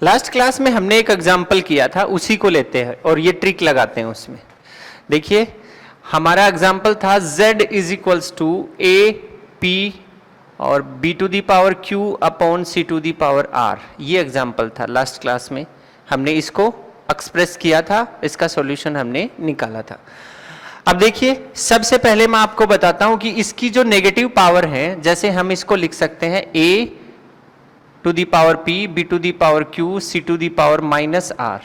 Last class में हमने एक एग्जाम्पल किया था, उसी को लेते हैं और ये ट्रिक लगाते हैं उसमें। देखिए हमारा एग्जाम्पल था z is equals to A P और b to the power q upon c to the power r। ये एग्जाम्पल था लास्ट क्लास में, हमने इसको एक्सप्रेस किया था, इसका सॉल्यूशन हमने निकाला था। अब देखिए सबसे पहले मैं आपको बताता हूं कि इसकी जो नेगेटिव पावर है, जैसे हम इसको लिख सकते हैं a to the power p, b to the power q, c to the power minus r।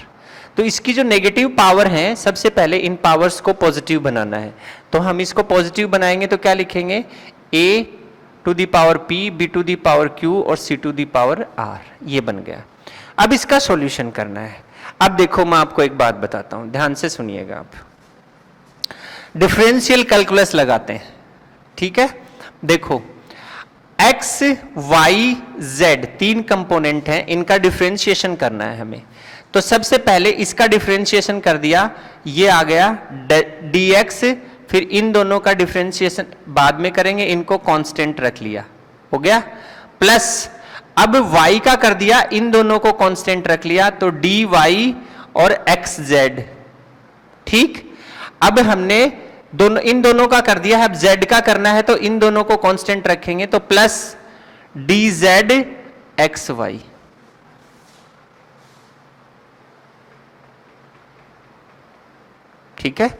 तो इसकी जो नेगेटिव पावर है, सबसे पहले इन पावर्स को पॉजिटिव बनाना है। तो हम इसको पॉजिटिव बनाएंगे तो क्या लिखेंगे, a to the power p, b to the power q और c to the power r। ये बन गया। अब इसका सॉल्यूशन करना है। अब देखो मैं आपको एक बात बताता हूं, ध्यान से सुनिएगा आप। डिफरेंशियल कैलकुलस लगाते हैं, ठीक है। देखो x, y, z तीन कंपोनेंट हैं, इनका डिफरेंशिएशन करना है हमें। तो सबसे पहले इसका डिफरेंशिएशन कर दिया, ये आ गया dx, फिर इन दोनों का डिफरेंशिएशन बाद में करेंगे, इनको कांस्टेंट रख लिया, हो गया। प्लस अब y का कर दिया, इन दोनों को कांस्टेंट रख लिया, तो dy और xz, ठीक। अब हमने इन दोनों का कर दिया है, अब z का करना है तो इन दोनों को कांस्टेंट रखेंगे, तो प्लस dz xy। ठीक है।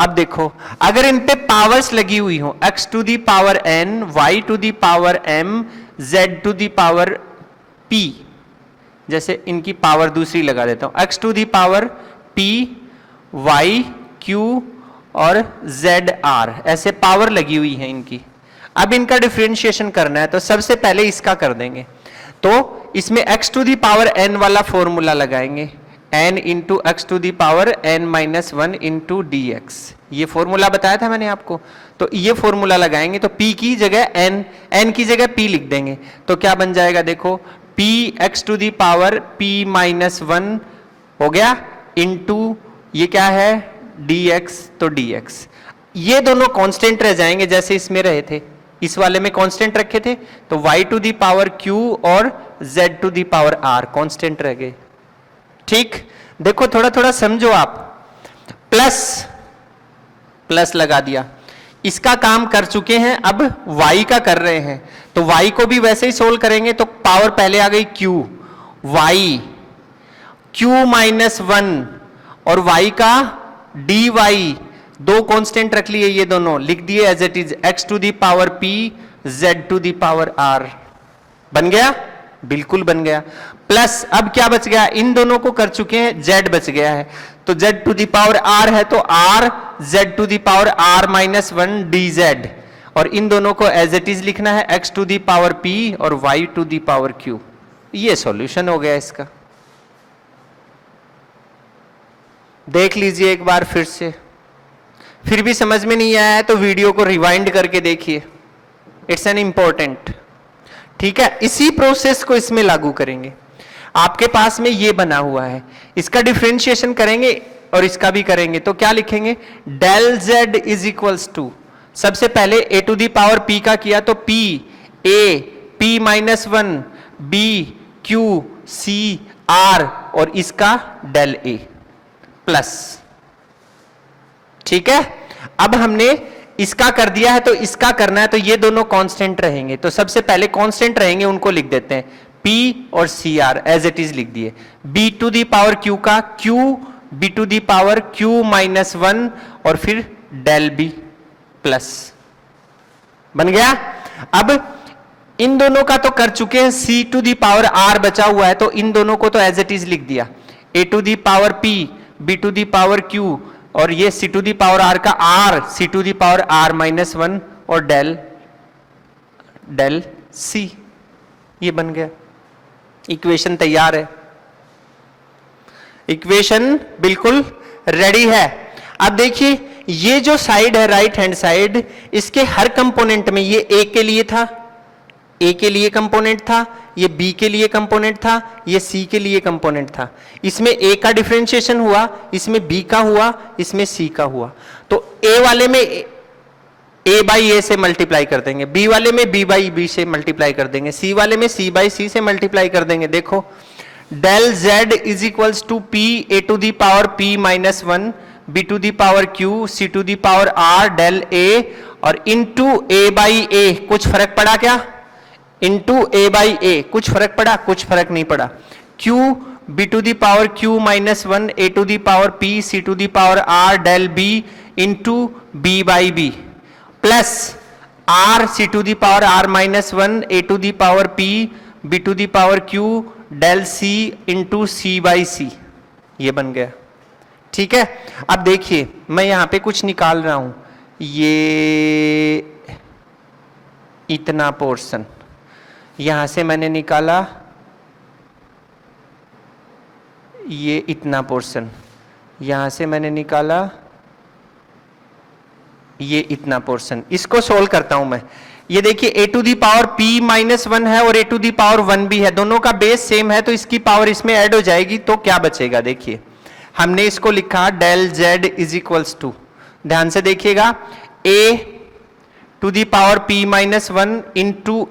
अब देखो अगर इन पे पावर्स लगी हुई हो, x to the power n, y to the power m, z to the power p, जैसे इनकी पावर दूसरी लगा देता हूं, x to the power p, y, q और z r, ऐसे पावर लगी हुई है इनकी। अब इनका डिफरेंशिएशन करना है, तो सबसे पहले इसका कर देंगे। तो इसमें x to the power n वाला फॉर्मूला लगाएंगे, n into X to the power n minus 1 into D X. ये फॉर्मूला बताया था मैंने आपको। तो ये फॉर्मूला लगाएंगे, तो p की जगह n की जगह p लिख देंगे, तो क्या बन जाएगा, देखो p x to the power p minus 1 हो गया, इंटू ये क्या है dx, तो dx। ये दोनों कांस्टेंट रह जाएंगे जैसे इसमें रहे थे, इस वाले में कांस्टेंट रखे थे, तो y to the power q और z to the power r constant रह गए, ठीक। देखो थोड़ा थोड़ा समझो आप। प्लस लगा दिया, इसका काम कर चुके हैं, अब y का कर रहे हैं, तो y को भी वैसे ही सोल्व करेंगे, तो पावर पहले आ गई q, y q माइनस 1 और y का dy, दो कांस्टेंट रख लिए, ये दोनों लिख दिए as it is, x to the power p, z to the power r। बन गया, बिल्कुल बन गया। प्लस अब क्या बच गया, इन दोनों को कर चुके हैं, z बच गया है, तो z to the power r है, तो r z to the power r minus 1 dz, और इन दोनों को एज इट इज लिखना है, x to the power p और y to the power q। ये सॉल्यूशन हो गया इसका। देख लीजिए एक बार फिर से, फिर भी समझ में नहीं आया है तो वीडियो को रिवाइंड करके देखिए, इट्स एन इंपॉर्टेंट, ठीक है। इसी प्रोसेस को इसमें लागू करेंगे। आपके पास में ये बना हुआ है, इसका डिफरेंशिएशन करेंगे और इसका भी करेंगे, तो क्या लिखेंगे, del z is equals to, सबसे पहले a to the power p का किया, तो p a p minus 1 b q c r और इसका डेल a प्लस, ठीक है। अब हमने इसका कर दिया है, तो इसका करना है, तो ये दोनों कांस्टेंट रहेंगे, तो सबसे पहले कांस्टेंट रहेंगे उनको लिख देते हैं, p और cr एज इट इज लिख दिए, b to the power q का q, b to the power q minus 1 और फिर डेल b प्लस, बन गया। अब इन दोनों का तो कर चुके हैं, c to the power r बचा हुआ है, तो इन दोनों को तो एज इट इज लिख दिया, a to the power p, b to the power q और ये c to the power r का r, c to the power r minus 1 और डेल c। ये बन गया, इक्वेशन तैयार है, इक्वेशन बिल्कुल रेडी है। अब देखिए ये जो साइड है राइट हैंड साइड, इसके हर कंपोनेंट में, ये a के लिए था, a के लिए कंपोनेंट था, ये b के लिए कंपोनेंट था, ये c के लिए कंपोनेंट था। इसमें a का डिफरेंशिएशन हुआ, इसमें b का हुआ, इसमें c का हुआ, तो a वाले में a बाई a से मल्टीप्लाई कर देंगे, b वाले में b बाई b से मल्टीप्लाई कर देंगे, c वाले में c बाई c से मल्टीप्लाई कर देंगे। देखो del z is equals to p a to the power p minus one b to the power q c to the power r del a और into A by ए। कुछ फर्क पड़ा क्या? Into A by ए कुछ फर्क पड़ा? कुछ फर्क नहीं पड़ा। Q b to the power q minus one a to the power p c to the power r del b into b by b plus r c to the power r minus one a to the power p b to the power q del c into c by c. ये बन गया। ठीक है, अब देखिए मैं यहां पे कुछ निकाल रहा हूं, ये इतना पोर्शन यहां से मैंने निकाला, ये इतना पोर्शन यहां से मैंने निकाला, ये इतना पोर्शन। इसको सोल्व करता हूं मैं। ये देखिए a to the power p minus one है और a to the power one भी है, दोनों का बेस सेम है तो इसकी पावर इसमें ऐड हो जाएगी, तो क्या बचेगा? देखिए हमने इसको लिखा del z is equals to, ध्यान से देखिएगा, a to the power p minus one into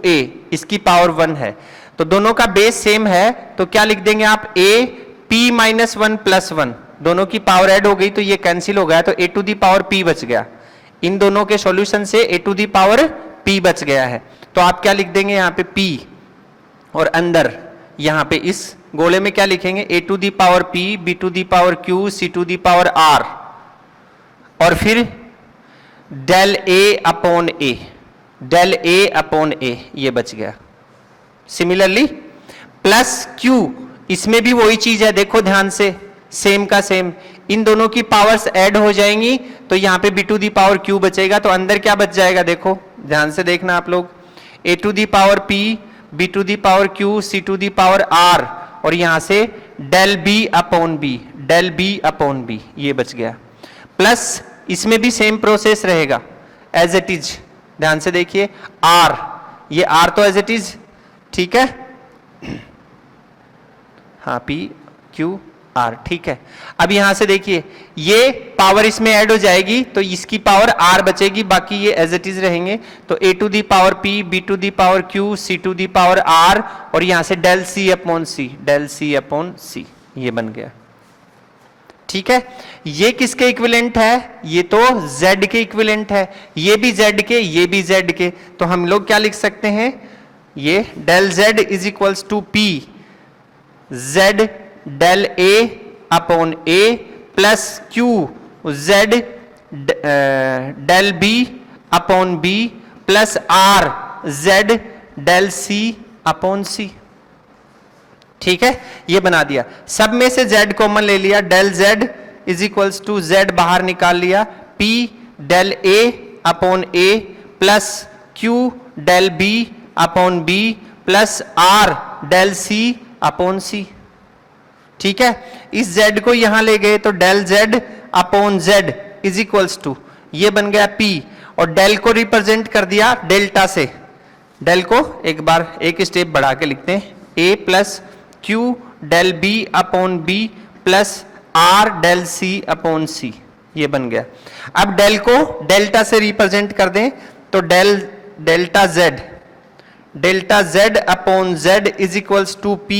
a, इसकी पावर वन है तो दोनों का बेस सेम है, तो क्या लिख देंगे आप? a p minus one plus one, दोनों की पावर ऐड हो गई तो ये कैंसिल हो गया, तो a to the power p बच गया। इन दोनों के सॉल्यूशन से a to the power p बच गया है, तो आप क्या लिख देंगे यहाँ पे p, और अंदर यहाँ पे इस गोले में क्या लिखेंगे? a to the power p b to the power q c to the power r और फिर del a upon a, del a upon a, ये बच गया। सिमिलरली प्लस q, इसमें भी वही चीज है, देखो ध्यान से, सेम का सेम, इन दोनों की पावर्स ऐड हो जाएंगी तो यहाँ पे b to the power q बचेगा, तो अंदर क्या बच जाएगा? देखो ध्यान से देखना आप लोग, a to the power p b to the power q c to the power r और यहाँ से del b upon b, del b upon b, ये बच गया। प्लस इसमें भी सेम प्रोसेस रहेगा एज इट इज, ध्यान से देखिए, r, ये r तो एज इट इज, ठीक है, हाँ p q r, ठीक है। अब यहां से देखिए ये पावर इसमें ऐड हो जाएगी तो इसकी पावर r बचेगी, बाकी ये एज इट इज रहेंगे, तो a to the power p b to the power q c to the power r और यहां से del c upon c, del c upon c, ये बन गया। ठीक है, ये किसके इक्विवेलेंट है? ये तो z के इक्विवेलेंट है, ये भी z के, ये भी z के, तो हम लोग क्या लिख सकते हैं? ये del z is equals to p z del a upon a plus q z del b upon b plus r z del c upon c। ठीक है, ये बना दिया। सब में से z कॉमन ले लिया, del z is equals to z बाहर निकाल लिया, p del a upon a plus q del b upon b plus r del c upon c। ठीक है, इस z को यहां ले गए तो del z upon z is equals to, ये बन गया p, और डेल को रिप्रेजेंट कर दिया डेल्टा से। डेल को एक बार एक स्टेप बढ़ा के लिखते हैं, a plus q del b upon b plus r del c upon c, ये बन गया। अब डेल को डेल्टा से रिप्रेजेंट कर दें तो delta z upon z is equals to p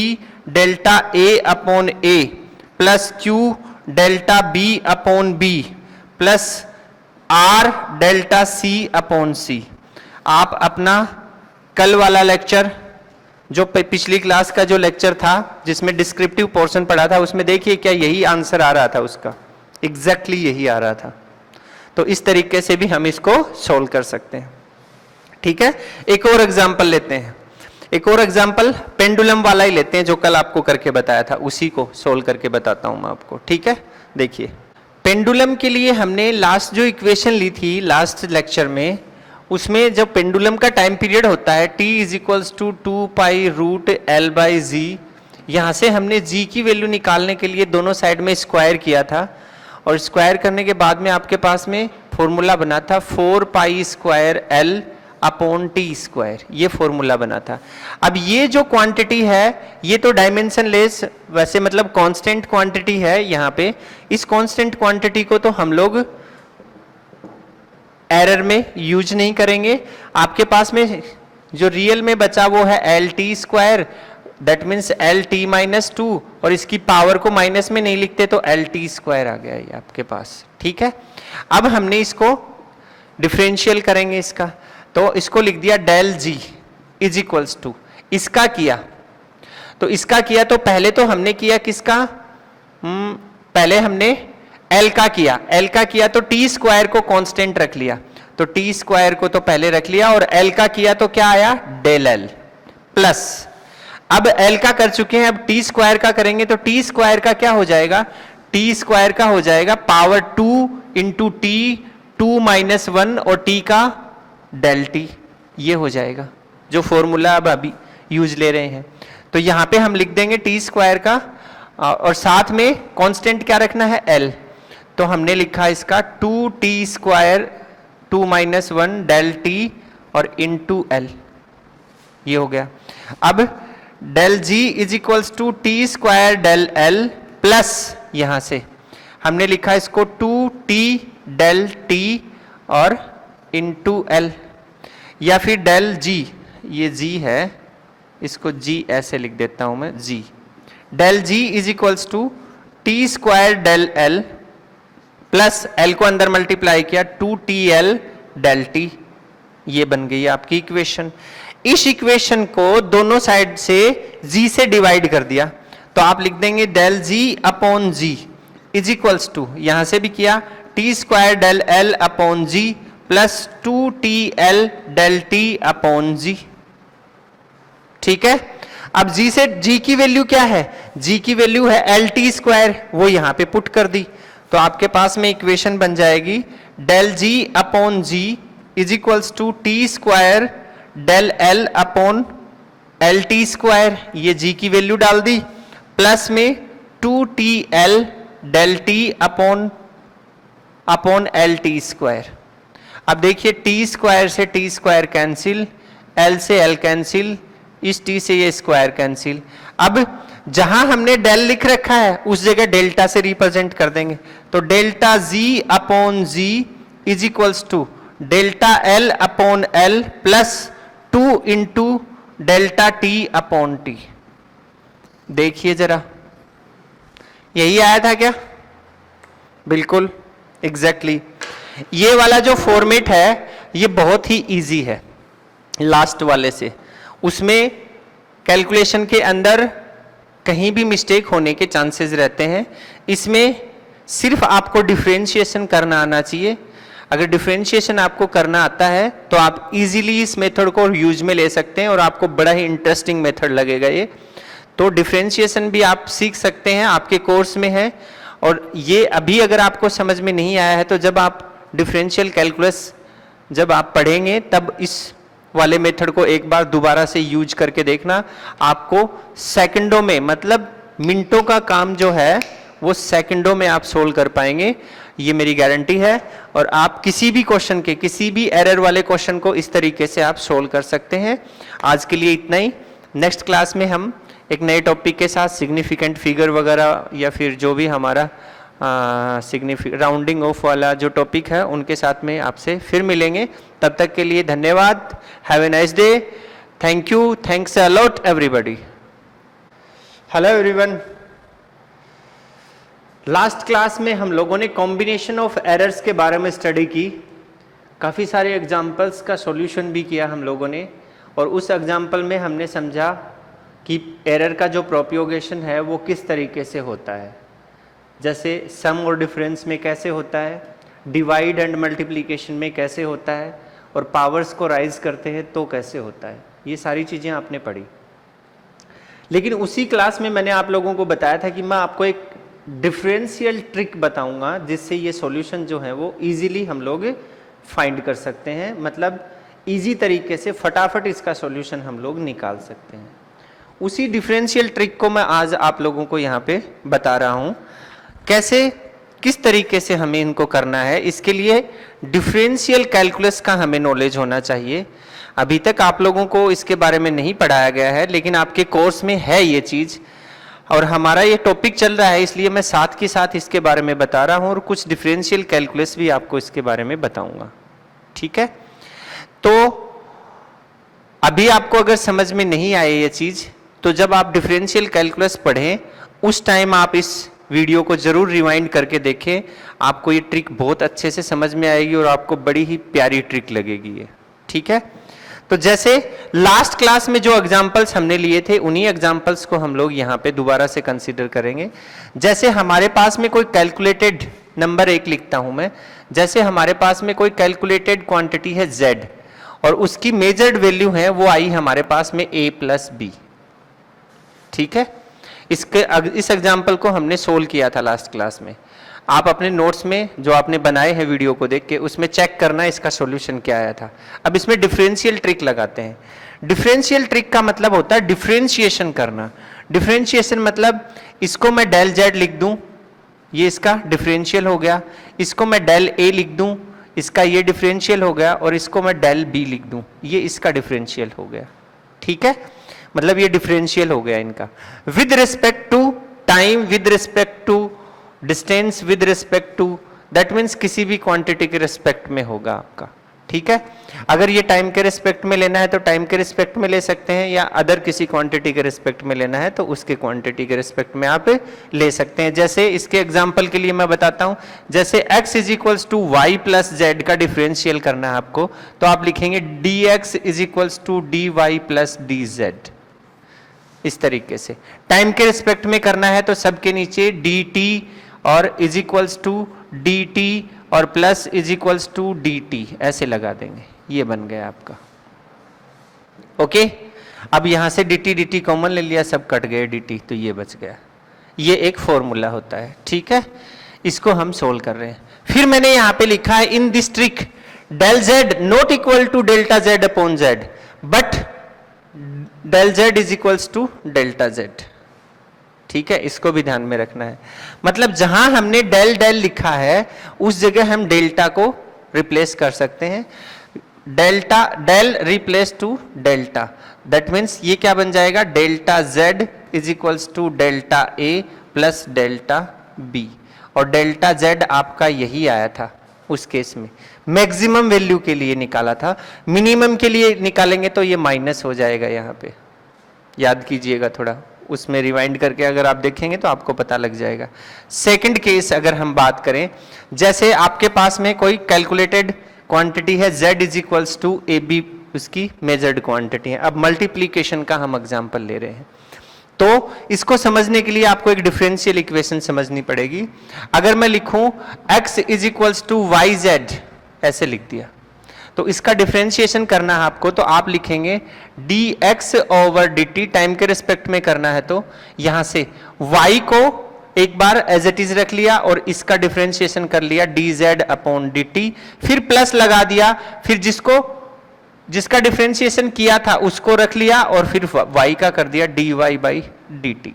delta a upon a plus q delta b upon b plus r delta c upon c। आप अपना कल वाला लेक्चर, जो पिछली क्लास का जो लेक्चर था जिसमें डिस्क्रिप्टिव पोर्शन पढ़ा था, उसमें देखिए क्या यही आंसर आ रहा था, उसका एग्जैक्टली यही आ रहा था। तो इस तरीके से भी हम इसको सोल्व कर सकते हैं। ठीक है, एक और एग्जांपल लेते हैं, एक और एग्जांपल पेंडुलम वाला ही लेते हैं जो कल आपको करके बताया था, उसी को सोल्व करके बताता हूं मैं आपको। ठीक है, देखिए पेंडुलम के लिए हमने लास्ट जो इक्वेशन ली थी लास्ट लेक्चर में, उसमें जब पेंडुलम का टाइम पीरियड होता है t is equals to 2 pi root l by g, यहाँ से हमने g की वैल्यू निकालने के लिए दोनों साइड में स्क्वायर किया था, और स्क्वायर करने के बाद में आपके पास में फॉर्मूला बना था 4 pi square l upon T square, ये फॉर्मूला बना था। अब ये जो क्वांटिटी है ये तो डायमेंशन लेस, वैसे मतलब कांस्टेंट क्वांटिटी है यहाँ पे, इस कांस्टेंट क्वांटिटी को तो हम लोग एरर में यूज नहीं करेंगे। आपके पास में जो रियल में बचा वो है L T square, that means L T minus two, और इसकी पावर को माइनस में नहीं लिखते तो एल टी स्क्वायर आ गया ये आपके पास। ठीक है, अब हमने इसको डिफरेंशियल करेंगे इसका, तो इसको लिख दिया del g is equals to, इसका किया तो इसका किया तो पहले तो हमने किया किसका, पहले हमने एल का किया, एल का किया तो टी स्क्वायर को कांस्टेंट रख लिया, तो टी स्क्वायर को तो पहले रख लिया, और एल का किया तो क्या आया डेल एल प्लस, अब एल का कर चुके हैं, अब टी स्क्वायर का करेंगे तो टी स्क्वायर का क्या हो जाएगा, टी स्क्वायर का हो जाएगा पावर 2 इंटू टी 2 माइनस 1 और टी का डेल टी, ये हो जाएगा जो फॉर्मूला अब अभी यूज ले रहे हैं। तो यहां पे हम लिख देंगे टी स्क्वायर का, और साथ में कांस्टेंट क्या रखना है एल, तो हमने लिखा इसका 2 t square 2 minus 1 del t और इंटू एल, ये हो गया। अब del g is equals to T square del l plus, यहां से हमने लिखा इसको 2 टी डेल टी और इंटू एल, या फिर डेल जी, ये जी है इसको जी ऐसे लिख देता हूं मैं, g del g is equals to T square del l plus l को अंदर मल्टीप्लाई किया 2 टी एल डेल टी, ये बन गई आपकी इक्वेशन। इस इक्वेशन को दोनों साइड से जी से डिवाइड कर दिया, तो आप लिख देंगे del ji upon ji is equals to, यहां से भी किया t square del L upon g plus 2 T L del T upon g. ठीक है, अब जी से जी की वैल्यू क्या है, जी की वैल्यू है एल टी स्क्वायर, वो यहां पे पुट कर दी, तो आपके पास में इक्वेशन बन जाएगी del ji upon ji is equals to T square del L upon L T square, ये जी की वैल्यू डाल दी, प्लस में 2 T L del T upon L T square. अब देखिए टी स्क्वायर से टी स्क्वायर कैंसिल, एल से L cancel, इस टी से ये स्क्वायर कैंसिल। अब जहां हमने डेल लिख रखा है उस जगह डेल्टा से रिप्रेजेंट कर देंगे, तो delta g upon ji is equals to delta l upon l plus 2 into delta t upon t. देखिए जरा, यही आया था क्या, बिल्कुल एग्जैक्टली। ये वाला जो फॉर्मेट है ये बहुत ही इजी है लास्ट वाले से, उसमें कैलकुलेशन के अंदर कहीं भी मिस्टेक होने के चांसेस रहते हैं, इसमें सिर्फ आपको डिफरेंशिएशन करना आना चाहिए। अगर डिफरेंशिएशन आपको करना आता है तो आप इजीली इस मेथड को यूज में ले सकते हैं और आपको बड़ा ही इंटरेस्टिंग मेथड लगेगा ये। तो डिफरेंशिएशन भी आप सीख सकते हैं, आपके कोर्स में है, और ये अभी अगर आपको समझ में नहीं आया है तो जब आप डिफरेंशियल कैलकुलस जब आप पढ़ेंगे तब इस वाले मेथड को एक बार दोबारा से यूज करके देखना, आपको सेकंडों में, मतलब मिनटों का काम जो है वो सेकंडों में आप सोल्व कर पाएंगे, ये मेरी गारंटी है। और आप किसी भी क्वेश्चन के, किसी भी एरर वाले क्वेश्चन को इस तरीके से आप सोल्व कर सकते हैं। आज के लिए इतना ही, नेक्स्ट क्लास में हम एक नए टॉपिक के साथ सिग्निफिकेंट फिगर वगैरह या फिर जो भी हमारा राउंडिंग ऑफ वाला जो टॉपिक है उनके साथ में आपसे फिर मिलेंगे। तब तक के लिए धन्यवाद, have a nice day, thank you, thanks a lot everybody. Hello everyone, last class में हम लोगों ने कॉम्बिनेशन ऑफ एरर्स के बारे में स्टडी की, काफ़ी सारे एग्जाम्पल्स का सॉल्यूशन भी किया हम लोगों ने, और उस एग्जाम्पल में हमने समझा कि एरर का जो प्रोपिगेशन है वो किस तरीके से होता है, जैसे सम और डिफरेंस में कैसे होता है, डिवाइड एंड मल्टीप्लिकेशन में कैसे होता है, और पावर्स को राइज करते हैं तो कैसे होता है। ये सारी चीज़ें आपने पढ़ी। लेकिन उसी क्लास में मैंने आप लोगों को बताया था कि मैं आपको एक डिफरेंशियल ट्रिक बताऊंगा जिससे ये सॉल्यूशन जो है वो इजीली हम लोग फाइंड कर सकते हैं, मतलब इजी तरीके से फटाफट इसका सॉल्यूशन हम लोग निकाल सकते हैं। उसी डिफरेंशियल ट्रिक को मैं आज आप लोगों को यहाँ पे बता रहा हूँ, कैसे किस तरीके से हमें इनको करना है। इसके लिए डिफरेंशियल कैलकुलस का हमें नॉलेज होना चाहिए। अभी तक आप लोगों को इसके बारे में नहीं पढ़ाया गया है, लेकिन आपके कोर्स में है ये चीज़, और हमारा ये टॉपिक चल रहा है, इसलिए मैं साथ के साथ इसके बारे में बता रहा हूँ और कुछ डिफरेंशियल कैलकुलस भी आपको इसके बारे में बताऊंगा। ठीक है, तो अभी आपको अगर समझ में नहीं आए ये चीज़ तो जब आप डिफरेंशियल कैलकुलस पढ़ें उस टाइम आप इस वीडियो को जरूर रिवाइंड करके देखें, आपको ये ट्रिक बहुत अच्छे से समझ में आएगी और आपको बड़ी ही प्यारी ट्रिक लगेगी ये, ठीक है। तो जैसे लास्ट क्लास में जो एग्जाम्पल्स हमने लिए थे उन्हीं एग्जाम्पल्स को हम लोग यहाँ पे दोबारा से कंसीडर करेंगे। जैसे हमारे पास में कोई कैलकुलेटेड नंबर एक लिखता हूं मैं, जैसे हमारे पास में कोई कैलकुलेटेड क्वांटिटी है z और उसकी मेजर्ड वैल्यू है वो आई हमारे पास में a प्लस बी, ठीक है। इस एग्जाम्पल को हमने सोल्व किया था लास्ट क्लास में। आप अपने नोट्स में जो आपने बनाए हैं वीडियो को देख के उसमें चेक करना इसका सॉल्यूशन क्या आया था। अब इसमें डिफरेंशियल ट्रिक लगाते हैं। डिफरेंशियल ट्रिक का मतलब होता है डिफरेंशिएशन करना। डिफरेंशिएशन मतलब इसको मैं डेल जेड लिख दूं, ये इसका डिफरेंशियल हो गया, इसको मैं डेल ए लिख दूं, इसका ये डिफरेंशियल हो गया, और इसको मैं डेल बी लिख दूं, ये इसका डिफरेंशियल हो गया, ठीक है। मतलब ये डिफरेंशियल हो गया इनका with respect to time, with respect to distance, with respect to, that means किसी भी क्वांटिटी के रिस्पेक्ट में होगा आपका, ठीक है। अगर ये टाइम के रिस्पेक्ट में लेना है तो टाइम के रिस्पेक्ट में ले सकते हैं, या अदर किसी क्वांटिटी के रिस्पेक्ट में लेना है तो उसके क्वांटिटी के रिस्पेक्ट में आप ले सकते हैं। जैसे इसके एग्जांपल के लिए मैं बताता हूं, जैसे x is equals to y plus z का डिफरेंशियल करना है आपको, तो आप लिखेंगे dx is equals to dy plus dz। इस तरीके से टाइम के रिस्पेक्ट में करना है तो सबके नीचे dt और इज इक्वल्स टू dt और plus is equals to dt ऐसे लगा देंगे, ये बन गया आपका, ओके। अब यहां से dt कॉमन ले लिया, सब कट गए dt, तो ये बच गया। ये एक फॉर्मूला होता है, ठीक है। इसको हम सोल्व कर रहे हैं। फिर मैंने यहां पे लिखा है in this trick del z not equal to delta z upon z but del z is equals to delta z, ठीक है। इसको भी ध्यान में रखना है। मतलब जहां हमने डेल डेल लिखा है उस जगह हम डेल्टा को रिप्लेस कर सकते हैं। Delta del replace to delta, that means ये क्या बन जाएगा, delta z is equals to delta a plus delta b, और डेल्टा z आपका यही आया था उस केस में, मैक्सिमम वैल्यू के लिए निकाला था। मिनिमम के लिए निकालेंगे तो ये माइनस हो जाएगा, यहाँ पे याद कीजिएगा थोड़ा, उसमें रिवाइंड करके अगर आप देखेंगे तो आपको पता लग जाएगा। सेकंड केस अगर हम बात करें, जैसे आपके पास में कोई कैलकुलेटेड क्वांटिटी है z is equals to a b, उसकी मेजर्ड क्वांटिटी है। अब मल्टीप्लीकेशन का हम एग्जांपल ले रहे हैं, तो इसको समझने के लिए आपको एक डिफरेंशियल इक्वेशन समझनी पड़ेगी। अगर मैं लिखूं x is equals to y z, ऐसे लिख दिया, तो इसका डिफरेंशिएशन करना है आपको, तो आप लिखेंगे dx ओवर dt, टाइम के रिस्पेक्ट में करना है तो यहां से y को एक बार एज इट इज रख लिया और इसका डिफरेंशिएशन कर लिया dz अपॉन dt, फिर प्लस लगा दिया, फिर जिसका डिफरेंशिएशन किया था उसको रख लिया और फिर y का कर दिया dy बाई dt।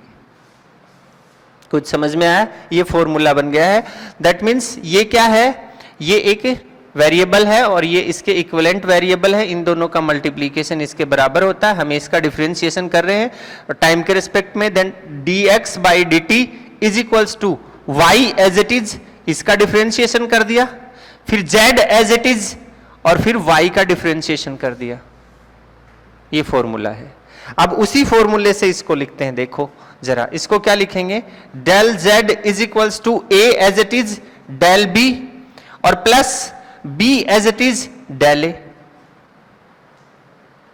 कुछ समझ में आया? ये फॉर्मूला बन गया है। दैट मीन्स ये क्या है, ये एक वेरिएबल है और ये इसके इक्विवेलेंट वेरिएबल है, इन दोनों का मल्टीप्लीकेशन इसके बराबर होता है। हमें इसका डिफरेंशिएशन कर रहे हैं और टाइम के रिस्पेक्ट में, then dx by dt is equals to y as it is, इसका डिफरेंशिएशन कर दिया, फिर z एज इट इज और फिर y का डिफरेंशिएशन कर दिया। ये फॉर्मूला है। अब उसी फॉर्मूले से इसको लिखते हैं, देखो जरा, इसको क्या लिखेंगे, del z is equals to a as it is del b और plus b as it is del a।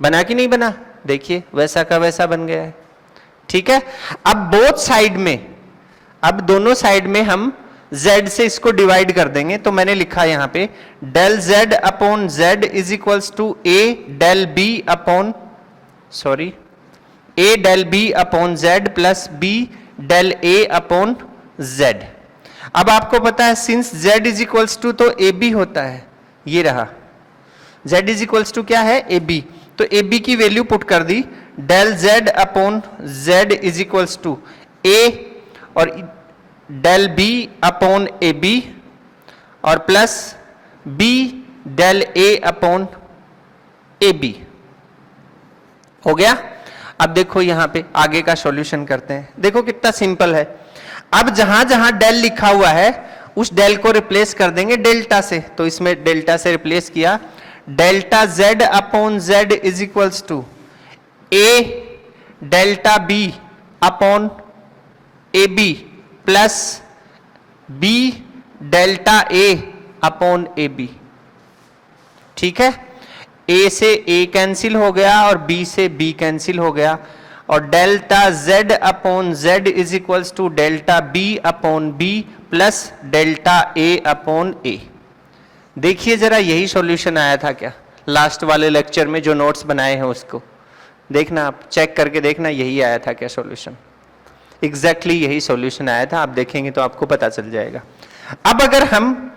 बना कि नहीं बना? देखिए वैसा का वैसा बन गया है, ठीक है। अब बोथ साइड में, अब दोनों साइड में हम z से इसको डिवाइड कर देंगे, तो मैंने लिखा यहां पे del z upon z is equals to a del b upon a del b upon z plus b del a upon z। अब आपको पता है since z is equals to तो ए बी होता है, ये रहा z इज इक्वल्स टू क्या है, ए बी, तो ए बी की वैल्यू पुट कर दी, del z upon z is equals to a और del b upon a b और plus b del a upon a b. हो गया। अब देखो यहां पे आगे का सॉल्यूशन करते हैं, देखो कितना सिंपल है। अब जहां जहां डेल लिखा हुआ है उस डेल को रिप्लेस कर देंगे डेल्टा से, तो इसमें डेल्टा से रिप्लेस किया, delta z upon z is equals to a delta b upon a b plus b delta a upon a b. ठीक है, ए से ए कैंसिल हो गया और बी से बी कैंसिल हो गया, और delta z upon z is equals to delta b upon b plus delta a upon a. देखिए जरा, यही सॉल्यूशन आया था क्या लास्ट वाले लेक्चर में? जो नोट्स बनाए हैं उसको देखना, आप चेक करके देखना, यही आया था क्या सॉल्यूशन? एग्जैक्टली यही सॉल्यूशन आया था, आप देखेंगे तो आपको पता चल जाएगा। अब अगर हम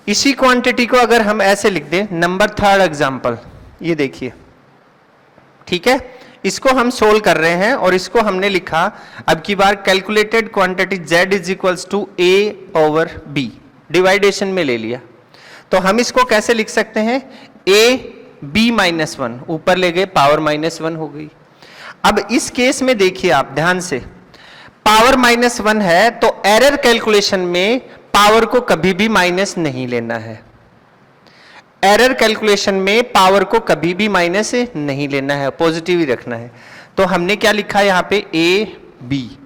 इसी क्वांटिटी को अगर हम ऐसे लिख दें, नंबर थर्ड एग्जांपल, ये देखिए, ठीक है, इसको हम सोल्व कर रहे हैं और इसको हमने लिखा अब की बार calculated quantity z is equals to a over b, division में ले लिया। तो हम इसको कैसे लिख सकते हैं? a b माइनस वन, ऊपर ले गए पावर माइनस वन हो गई। अब इस केस में देखिए आप ध्यान से, पावर माइनस वन है तो एरर कैलकुलेशन में पावर को कभी भी माइनस नहीं लेना है। एरर कैलकुलेशन में पावर को कभी भी माइनस नहीं लेना है, पॉजिटिव ही रखना है। तो हमने क्या लिखा है यहाँ पे? ए बी,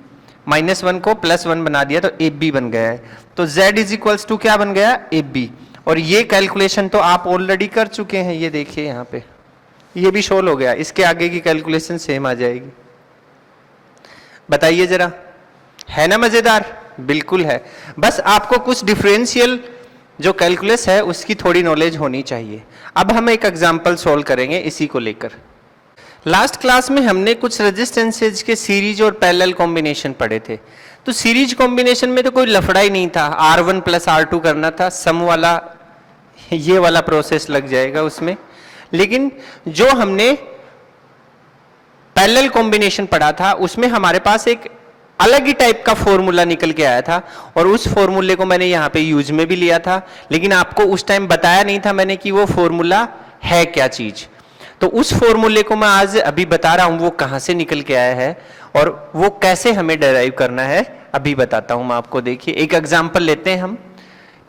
माइनस वन को प्लस वन बना दिया तो ए बी बन गया है। तो z इज इक्वल्स टू क्या बन गया? A b. और ये कैलकुलेशन तो आप ऑलरेडी कर चुके हैं, ये देखिए यहाँ पे, ये भी सोल्व हो गया। इसके आगे की कैलकुलेशन सेम आ जाएगी। बताइए जरा, है ना मजेदार? बिल्कुल है। बस आपको कुछ डिफरेंशियल जो कैलकुलस है उसकी थोड़ी नॉलेज होनी चाहिए। अब हम एक एग्जांपल सोल्व करेंगे इसी को लेकर। लास्ट क्लास में हमने कुछ रेजिस्टेंसेज के सीरीज और पैरेलल कॉम्बिनेशन पढ़े थे। तो सीरीज कॉम्बिनेशन में तो कोई लफड़ा ही नहीं था, R1 प्लस R2 करना था, सम वाला ये वाला प्रोसेस लग जाएगा उसमें। लेकिन जो हमने पैरेलल कॉम्बिनेशन पढ़ा था उसमें हमारे पास एक अलग ही टाइप का फॉर्मूला निकल के आया था, और उस फॉर्मूले को मैंने यहाँ पे यूज में भी लिया था, लेकिन आपको उस टाइम बताया नहीं था मैंने कि वो फॉर्मूला है क्या चीज। तो उस फॉर्मूले को मैं आज अभी बता रहा हूँ, वो कहाँ से निकल के आया है और वो कैसे हमें डेराइव करना है अभी बताता हूँ मैं आपको। देखिए एक एग्जाम्पल लेते हैं हम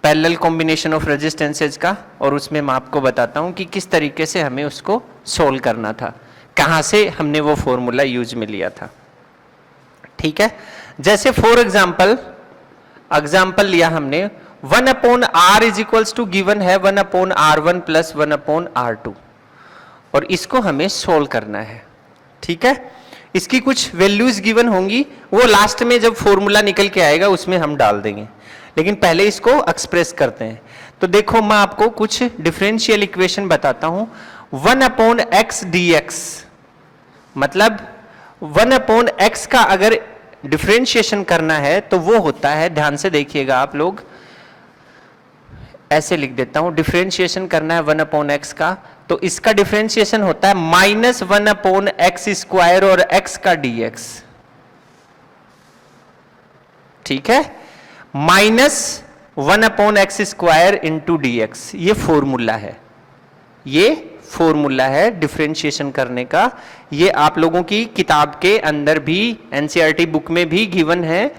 पैरेलल कॉम्बिनेशन ऑफ रेजिस्टेंसेज का, और उसमें मैं आपको बताता हूँ कि किस तरीके से हमें उसको सोल्व करना था, कहाँ से हमने वो फॉर्मूला यूज में लिया था। ठीक है, जैसे फॉर एग्जाम्पल लिया हमने 1 upon r is equals to given है 1 upon R1 plus 1 upon R2, और इसको हमें सोल्व करना है। ठीक है, इसकी कुछ वैल्यूज गिवन होंगी, वो लास्ट में जब फॉर्मूला निकल के आएगा उसमें हम डाल देंगे, लेकिन पहले इसको एक्सप्रेस करते हैं। तो देखो मैं आपको कुछ डिफरेंशियल इक्वेशन बताता हूं। 1 अपॉन एक्स डी एक्स, मतलब 1 अपॉन एक्स का अगर डिफरेंशिएशन करना है तो वो होता है, ध्यान से देखिएगा आप लोग, ऐसे लिख देता हूं, डिफरेंशिएशन करना है 1 अपॉन एक्स का, तो इसका डिफरेंशिएशन होता है माइनस 1 अपॉन एक्स स्क्वायर और एक्स का डीएक्स। ठीक है, minus 1 upon x square into dx, ये फॉर्मूला है, ये फॉर्मूला है डिफरेंशिएशन करने का। ये आप लोगों की किताब के अंदर भी, एनसीईआरटी बुक में भी गिवन है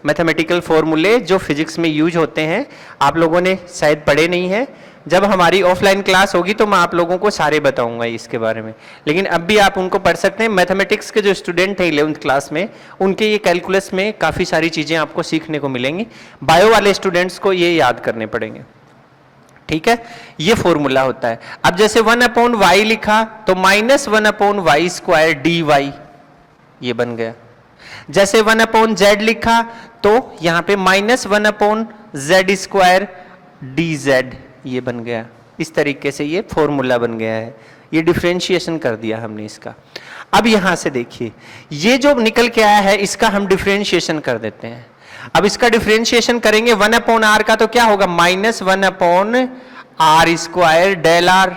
मैथमेटिकल फॉर्मूले जो फिजिक्स में यूज होते हैं। आप लोगों ने शायद पढ़े नहीं है, जब हमारी ऑफलाइन क्लास होगी तो मैं आप लोगों को सारे बताऊंगा इसके बारे में, लेकिन अब भी आप उनको पढ़ सकते हैं। मैथमेटिक्स के जो स्टूडेंट हैं 11th क्लास में, उनके ये कैलकुलस में काफ़ी सारी चीज़ें आपको सीखने को मिलेंगी। बायो वाले स्टूडेंट्स को ये याद करने पड़ेंगे। ठीक है, ये फॉर्मूला होता है। अब जैसे 1 अपॉन वाई लिखा तो minus 1 upon y square d y, ये बन गया। जैसे 1 अपॉन जेड लिखा तो यहां पे minus 1 upon Z square D Z, ये बन गया। इस तरीके से ये फॉर्मूला बन गया है, ये डिफरेंशिएशन कर दिया हमने इसका। अब यहां से देखिए, ये जो निकल के आया है इसका हम डिफरेंशिएशन कर देते हैं। अब इसका डिफरेंशिएशन करेंगे 1 अपॉन आर का, तो क्या होगा? Minus 1 upon r square del r,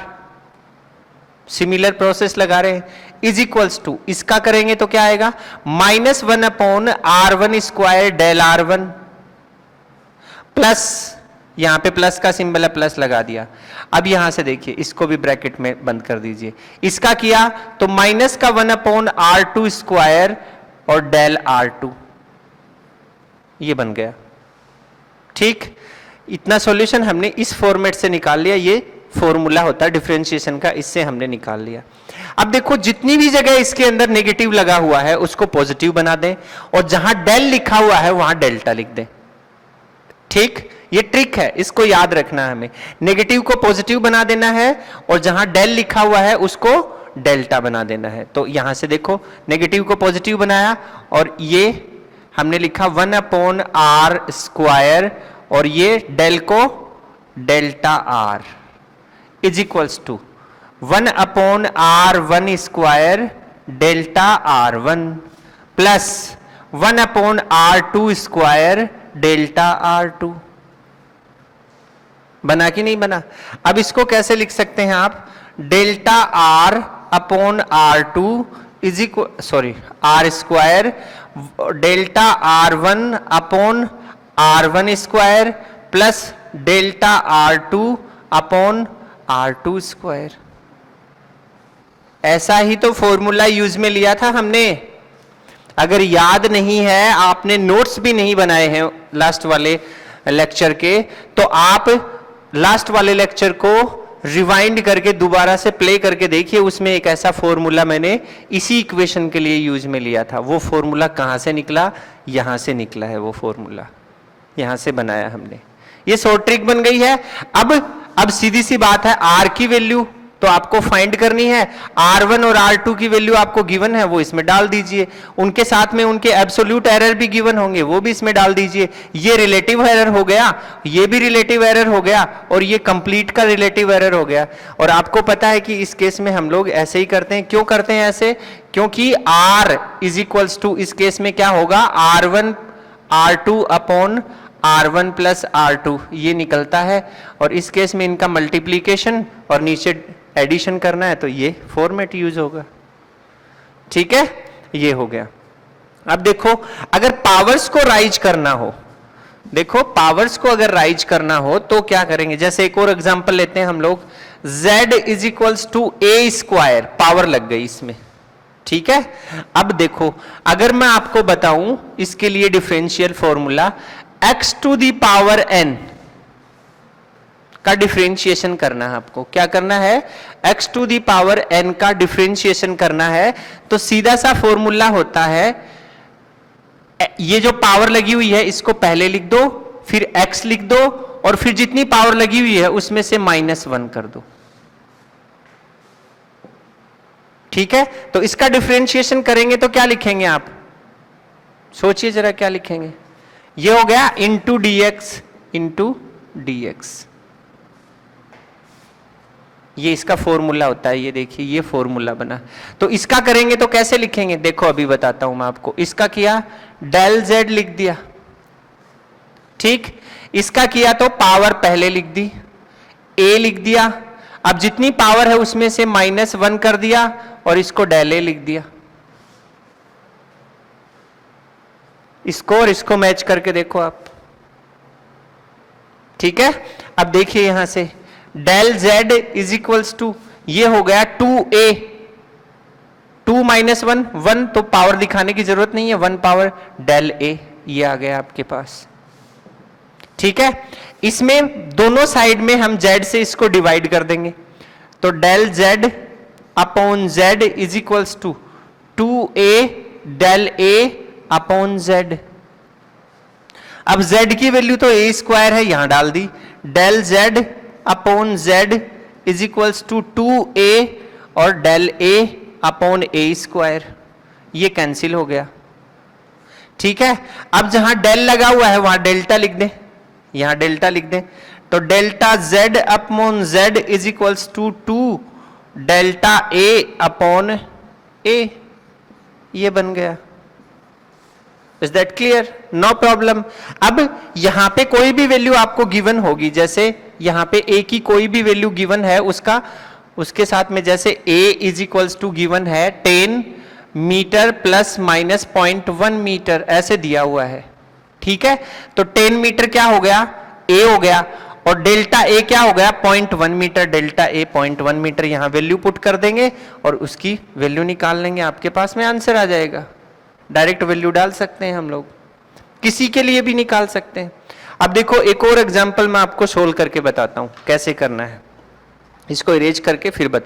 similar process लगा रहे हैं, इज इक्वल्स टू, इसका करेंगे तो क्या आएगा? Minus 1 upon R1 square del R1 plus, यहां पे प्लस का सिंबल है, प्लस लगा दिया। अब यहां से देखिए, इसको भी ब्रैकेट में बंद कर दीजिए। इसका किया तो माइनस का 1 अपॉन R2 स्क्वायर और डेल R2, ये बन गया। ठीक, इतना सॉल्यूशन हमने इस फॉर्मेट से निकाल लिया, ये फॉर्मूला होता है डिफरेंशिएशन का, इससे हमने निकाल लिया। अब देखो जितनी भी जगह इसके अंदर नेगेटिव लगा हुआ है उसको पॉजिटिव बना दें, और जहां डेल लिखा हुआ है वहां डेल्टा लिख दें। ठीक, ये ट्रिक है, इसको याद रखना है हमें। नेगेटिव को पॉजिटिव बना देना है और जहां डेल लिखा हुआ है उसको डेल्टा बना देना है। तो यहां से देखो नेगेटिव को पॉजिटिव बनाया और ये हमने लिखा 1/r² और ये डेल को delta r is equals to 1/r1² delta r1 plus 1/r2² delta r2। बना कि नहीं बना? अब इसको कैसे लिख सकते हैं आप? Delta r/r2 is equal r² delta r1/r1² plus delta r2/r2²। ऐसा ही तो फॉर्मूला यूज में लिया था हमने। अगर याद नहीं है, आपने नोट्स भी नहीं बनाए हैं लास्ट वाले लेक्चर के, तो आप लास्ट वाले लेक्चर को रिवाइंड करके दोबारा से प्ले करके देखिए। उसमें एक ऐसा फॉर्मूला मैंने इसी इक्वेशन के लिए यूज में लिया था। वो फॉर्मूला कहां से निकला? यहां से निकला है वो फॉर्मूला, यहां से बनाया हमने। ये शॉर्ट ट्रिक बन गई है। अब सीधी सी बात है, आर की वैल्यू तो आपको फाइंड करनी है। R1 और R2 की वैल्यू आपको गिवन है, वो इसमें डाल दीजिए। उनके साथ में उनके एब्सोल्यूट एरर भी गिवन होंगे, वो भी इसमें डाल दीजिए। ये रिलेटिव एरर हो गया, ये भी रिलेटिव एरर हो गया, और ये कंप्लीट का रिलेटिव एरर हो गया। और आपको पता है कि इस केस में हम लोग ऐसे ही करते हैं। क्यों करते हैं ऐसे? क्योंकि R इज इक्वल्स टू, इस केस में क्या होगा, R1 R2/R1 प्लस R2 ये निकलता है। और इस केस में इनका मल्टीप्लीकेशन और नीचे एडिशन करना है, तो ये फॉर्मेट यूज होगा। ठीक है, ये हो गया। अब देखो अगर पावर्स को राइज करना हो, देखो पावर्स को अगर राइज करना हो तो क्या करेंगे? जैसे एक और एग्जांपल लेते हैं हम लोग, z is equals to a², power लग गई इसमें। ठीक है, अब देखो अगर मैं आपको बताऊं इसके लिए differential formula, x to the power n का डिफरेंशिएशन करना है आपको। क्या करना है? x to the power n का डिफरेंशिएशन करना है। तो सीधा सा फॉर्मूला होता है, ये जो पावर लगी हुई है इसको पहले लिख दो, फिर x लिख दो, और फिर जितनी पावर लगी हुई है उसमें से -1 कर दो। ठीक है, तो इसका डिफरेंशिएशन करेंगे तो क्या लिखेंगे आप? सोचिए जरा क्या लिखेंगे। ये हो गया इंटू dx। ये इसका फॉर्मूला होता है, ये देखिए ये फॉर्मूला बना। तो इसका करेंगे तो कैसे लिखेंगे? देखो अभी बताता हूं मैं आपको। इसका किया, डेल z लिख दिया। ठीक, इसका किया तो पावर पहले लिख दी, a लिख दिया। अब जितनी पावर है उसमें से -1 कर दिया और इसको डेल a लिख दिया। इसको और इसको मैच करके देखो आप। ठीक है, अब देखिए यहां से del z is equals to, ये हो गया 2a, 2 - 1, 1 तो पावर दिखाने की जरूरत नहीं है, 1 पावर डेल a, ये आ गया आपके पास। ठीक है, इसमें दोनों साइड में हम z से इसको डिवाइड कर देंगे, तो del z/z is equals to 2a del a/z। अब z की वैल्यू तो a² है, यहां डाल दी। Del z/z is equals to 2a और डेल a/a², ये कैंसिल हो गया। ठीक है, अब जहां डेल लगा हुआ है वहां डेल्टा लिख दें, यहां डेल्टा लिख दें। तो delta z/z is equals to 2 delta a/a, ये बन गया। Is that clear? No problem. अब यहां पे कोई भी वैल्यू आपको गिवन होगी, जैसे यहां पे a की कोई भी वैल्यू गिवन है, उसके साथ में जैसे a is equals to given है 10 मीटर प्लस माइनस 0.1 मीटर, ऐसे दिया हुआ है। ठीक है, तो 10 मीटर क्या हो गया? a हो गया, और डेल्टा a क्या हो गया? 0.1 मीटर। डेल्टा a 0.1 मीटर, यहां वैल्यू पुट कर देंगे और उसकी वैल्यू निकाल लेंगे, आपके पास में आंसर आ जाएगा। डायरेक्ट वैल्यू डाल सकते हैं हम लोग, किसी के लिए भी निकाल सकते हैं। अब देखो एक और एग्जांपल मैं आपको सोल्व करके बताता हूं कैसे करना है, इसको इरेज करके फिर बताता हूं।